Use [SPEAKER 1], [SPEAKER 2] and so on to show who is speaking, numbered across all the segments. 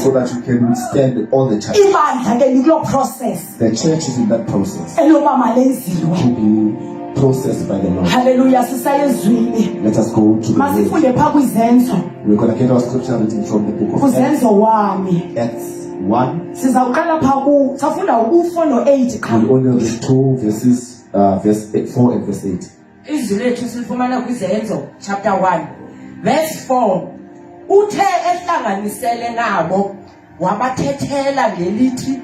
[SPEAKER 1] so that you can withstand all the challenges. The church is in that process to be processed by the Lord.
[SPEAKER 2] Hallelujah.
[SPEAKER 1] Let us go to the word. We're going to get our scripture reading from the book of Acts 1. We only read 2 verses, verse 4 and verse 8.
[SPEAKER 3] Chapter 1 verse 4. Uthe ehlanganisele nabo wabathethela ngelithi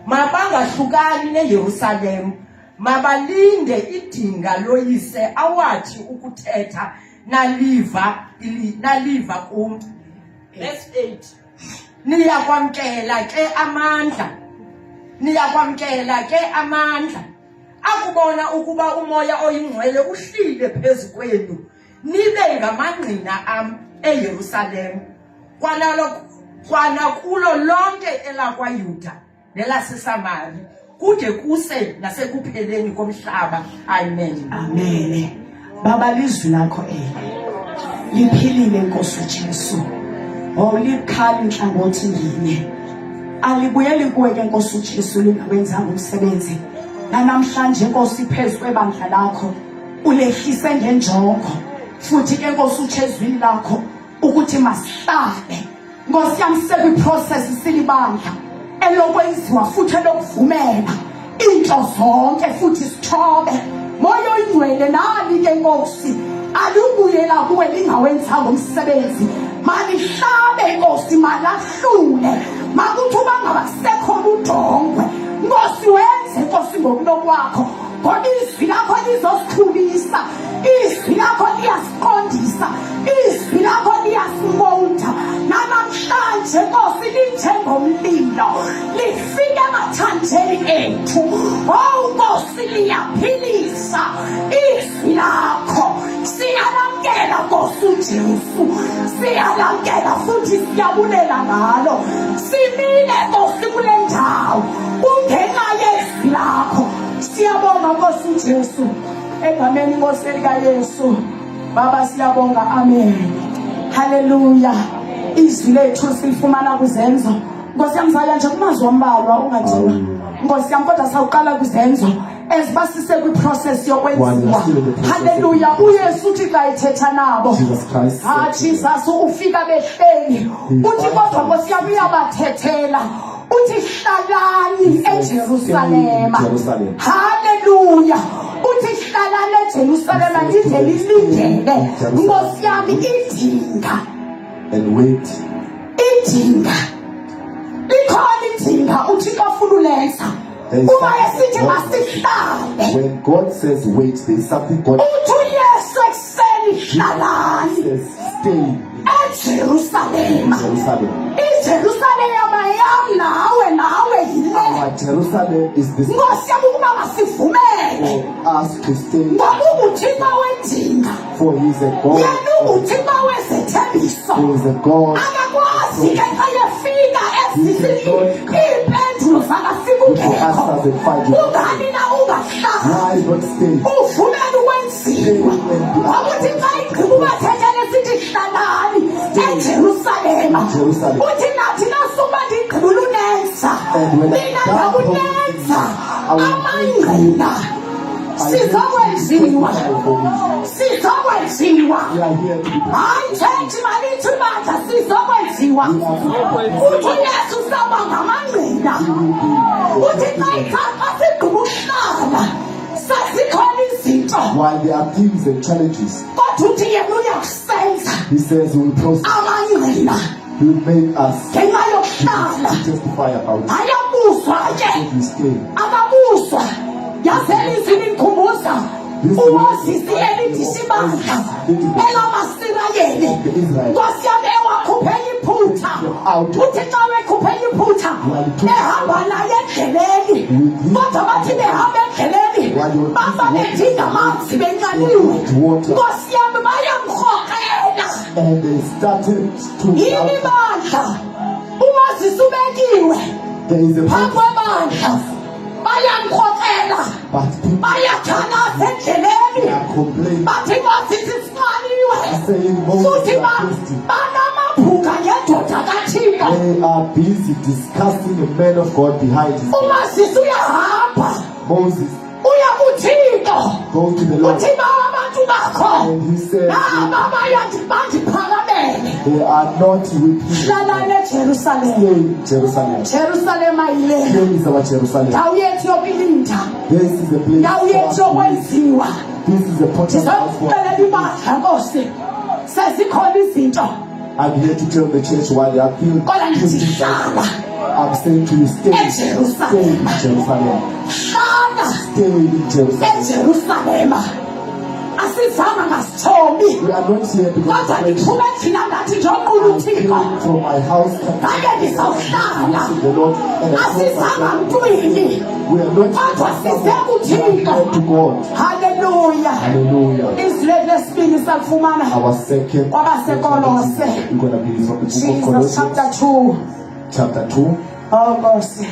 [SPEAKER 3] mabangahlukani neJerusalem, mabalinde idinga loyise awathi ukuthetha naliva kum. Verse 8. Niyakwamkela ke amandla akubona ukuba umoya oyingcwele uhlile phezu kwenu, nibe ngamangqina am eJerusalem, kwana kulo lonke elakwayuda nelaseSamari, kude kuse nasekupheleni komhlaba. Amen.
[SPEAKER 2] Amen. Baba, lizwi lakho liphilile Nkosi uJesu. Likhali inhlangothi nginye. Alibuyeli kuwe ke Nkosi uJesu lingawenzanga umsebenzi. Namhlanje Nkosi phezu kwebandla lakho ulehlise ngenjongo, futhi ke Nkosi uchezwini lakho ukuthi masihlabe. Nkosi yami sekwi-process silibandla elokwenziwa futhi elokuvumela into zonke, futhi sithobe moya oyingcwele nali ke Nkosi alubuyela kuwe lingawenzanga umsebenzi. Malihlabe Nkosi, malahlule makuthi bangabasekhona udongwe. Nkosi wenze Nkosi ngokunokwakho, ngoba izwi lakho lizosikhulisa, izwi lakho liyasiqondisa, izwi lakho liyasimolda. Namhlanje Nkosi linjengomlilo lifike emathanjeni ethu. Nkosi liyaphilisa izwi lakho. Siyalamkela Nkosi uJesu, siyalamkela futhi siyabulela ngalo. Simile Nkosi kule ndawo kungenxa yezwi lakho. Siyabonga Nkosi uJesu, egameni Nkosi likaYesu. Baba siyabonga, amen. Hallelujah. Izwi lethu silifumana kuzenzo. Nkosi yami zaya nje kumazwi ombalwa ungathina. Nkosi yami kodwa sawuqala kuzenzo ezibasise kwi-process yokwenziwa. Hallelujah. uYesu uthi xa ethetha nabo, Jesus ufika behleli uthi kodwa Nkosi yami uyabathethela uthi hlalani eJerusalema. Hallelujah. Uthi hlalani eJerusalema lize lilindele Nkosi yami idinga.
[SPEAKER 1] And wait.
[SPEAKER 2] Idinga likhona idinga uThixo afuna ulenza. Uma esithi masihlabe,
[SPEAKER 1] when God says wait, there is something God
[SPEAKER 2] says
[SPEAKER 1] stay
[SPEAKER 2] eJerusalema. iJerusalema yami nawe yile.
[SPEAKER 1] Jerusalem is this
[SPEAKER 2] Nkosi yami ukuba masivumele
[SPEAKER 1] for us to stay,
[SPEAKER 2] ngoba uThixo wedinga,
[SPEAKER 1] for he is a God.
[SPEAKER 2] yena uThixo wezethembiso.
[SPEAKER 1] He is a God.
[SPEAKER 2] Akakwazi ke ayefika ezisini impendulo zakafika ungekho. Ungani na ungahlala?
[SPEAKER 1] Why not stay?
[SPEAKER 2] Uvumela ukwenziwa. Ukuthi xa igqiba ubathethele sithi hlalani eJerusalema. Uthi nathi nasuba ndigqiba ulunenza, mina ngakunenza amangqina. Sizokwenziwa. Hayi church malithi bandla sizokwenziwa. Uthi uYesu saba ngamangqina. Uthi xa ikhapa sigqiba ukuhlala sasikhona izinto.
[SPEAKER 1] While there are things and challenges,
[SPEAKER 2] kodwa uthi yena uyakusenza.
[SPEAKER 1] he says he will process.
[SPEAKER 2] Amangqina.
[SPEAKER 1] He will make us
[SPEAKER 2] ngenxa yokuhlala
[SPEAKER 1] testify about it.
[SPEAKER 2] Ayabuzwa ke.
[SPEAKER 1] If we stay.
[SPEAKER 2] Akabuzwa. Yazeli izini ikhumbuza uMoses elithi sibandla elamaSirayeli. Nkosi yami ewakhuphela iphutha. Uthi xa wekhuphela iphutha ehamba naye endleleni, kodwa bathi behamba endleleni baba bedinga amanzi benqaniwe. Nkosi yami bayamrhoqela.
[SPEAKER 1] And they started to
[SPEAKER 2] yini bandla uMoses ubekiwe phambi kwebandla. Bayamkhokhela, bayathalaza endleleni, bathi Moses sixaniwe, futhi banamabhuka ngendoda kaThixo.
[SPEAKER 1] They are busy discussing a man of God behind his back.
[SPEAKER 2] uMoses uyahamba
[SPEAKER 1] Moses
[SPEAKER 2] uya kuThixo
[SPEAKER 1] go to the Lord
[SPEAKER 2] uthi abantu bakho
[SPEAKER 1] and he said
[SPEAKER 2] laba bandiphakamele
[SPEAKER 1] they are not with him.
[SPEAKER 2] hlalane eJerusalem.
[SPEAKER 1] Stay in Jerusalem.
[SPEAKER 2] Jerusalem ayile
[SPEAKER 1] Here is our Jerusalem.
[SPEAKER 2] ndawo yethu yokulinda,
[SPEAKER 1] This is the place
[SPEAKER 2] ndawo yethu
[SPEAKER 1] for us to live.
[SPEAKER 2] yokwenziwa.
[SPEAKER 1] This is the portal house for us.
[SPEAKER 2] Ndizokuxelela ibandla Nkosi, sezikhona izinto
[SPEAKER 1] I'm here to tell the church why they are feeling.
[SPEAKER 2] kodwa ndithi hlala
[SPEAKER 1] I'm saying to you, stay in Jerusalem.
[SPEAKER 2] hlala
[SPEAKER 1] Stay in Jerusalem.
[SPEAKER 2] eJerusalem. Asizanga ngasithobi
[SPEAKER 1] We are not here because
[SPEAKER 2] kodwa
[SPEAKER 1] of friendship.
[SPEAKER 2] ndithume thina ngathi njengoqula
[SPEAKER 1] I
[SPEAKER 2] uThixo
[SPEAKER 1] came from my house
[SPEAKER 2] ngake ndizawuhlala.
[SPEAKER 1] to the Lord and I
[SPEAKER 2] Asizanga
[SPEAKER 1] told
[SPEAKER 2] mntwini
[SPEAKER 1] we are not
[SPEAKER 2] kodwa size
[SPEAKER 1] here
[SPEAKER 2] kuThixo.
[SPEAKER 1] to God.
[SPEAKER 2] Haleluya.
[SPEAKER 1] Hallelujah.
[SPEAKER 2] Izwi lethu lesibini salifumana
[SPEAKER 1] Our second
[SPEAKER 2] kwabasekolose
[SPEAKER 1] we're going to be from the book of
[SPEAKER 2] Jesus
[SPEAKER 1] Colossians
[SPEAKER 2] chapter 2.
[SPEAKER 1] chapter 2.
[SPEAKER 2] Oh Nkosi.